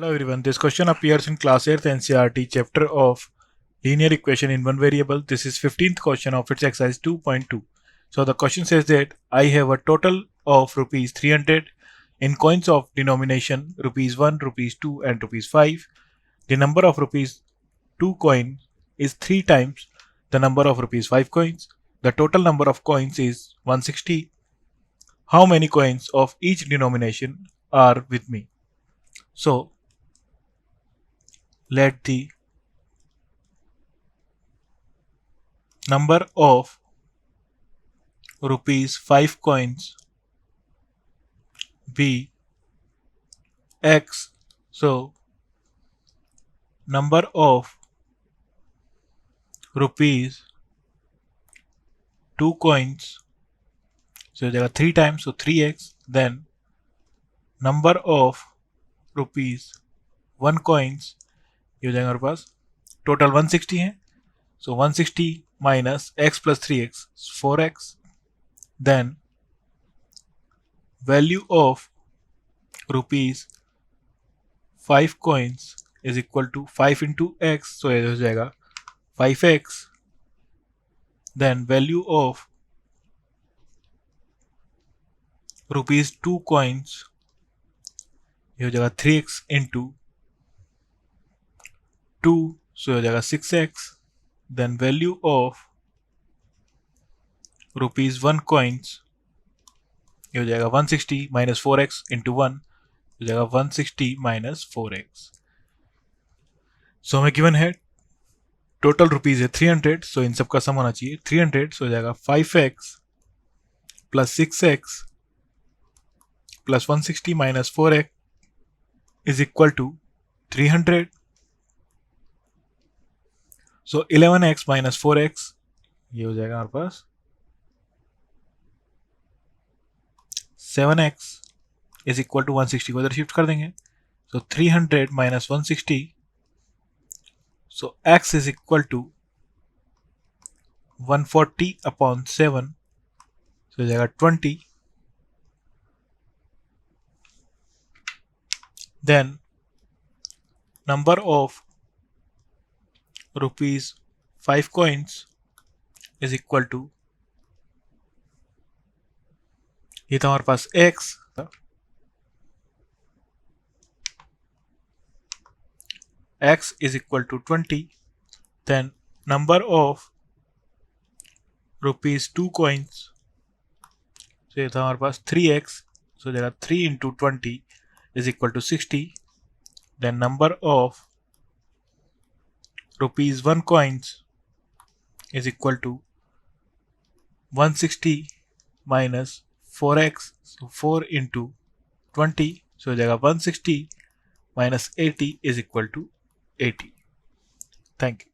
Hello everyone, this question appears in class 8th NCERT chapter of linear equation in one variable. This is 15th question of its exercise 2.2. So the question says that I have a total of rupees 300 in coins of denomination rupees 1, rupees 2 and rupees 5. The number of rupees 2 coin is 3 times the number of rupees 5 coins. The total number of coins is 160. How many coins of each denomination are with me? So let the number of rupees 5 coins be x. So number of rupees 2 coins, so there are 3 times, so 3x. Then number of rupees 1 coins, ये हो जाएगा हमारे पास total 160 है, so 160 minus x plus 3x is 4x. Then value of rupees 5 coins is equal to 5 into x, so ये हो जाएगा 5x. Then value of rupees 2 coins, ये हो जाएगा 3x into 2, so ये हो जाएगा 6x. Then value of rupees 1 coins, ये हो जाएगा 160 minus 4x into 1, हो जाएगा 160 minus 4x. So हमें गिवन है टोटल रुपीज है 300, सो इन सब का सम होना चाहिए 300, सो हो जाएगा 5x plus 6x plus 160 minus 4x is equal to 300. So 11x minus 4x, ये हो जाएगा हमारे पास 7x is equal to 160 को इधर शिफ्ट कर देंगे, so 300 minus 160, so x is equal to 140 upon 7, so हो जाएगा 20. Then number of rupees 5 coins is equal to, ये था हमारे पास x, x is equal to 20. Then number of rupees 2 coins, so ये था हमारे पास 3x, so there are 3 into 20 is equal to 60. Then number of rupees 1 coins is equal to 160 minus 4x, so 4 into 20, so हो जाएगा 160 minus 80 is equal to 80. Thank you.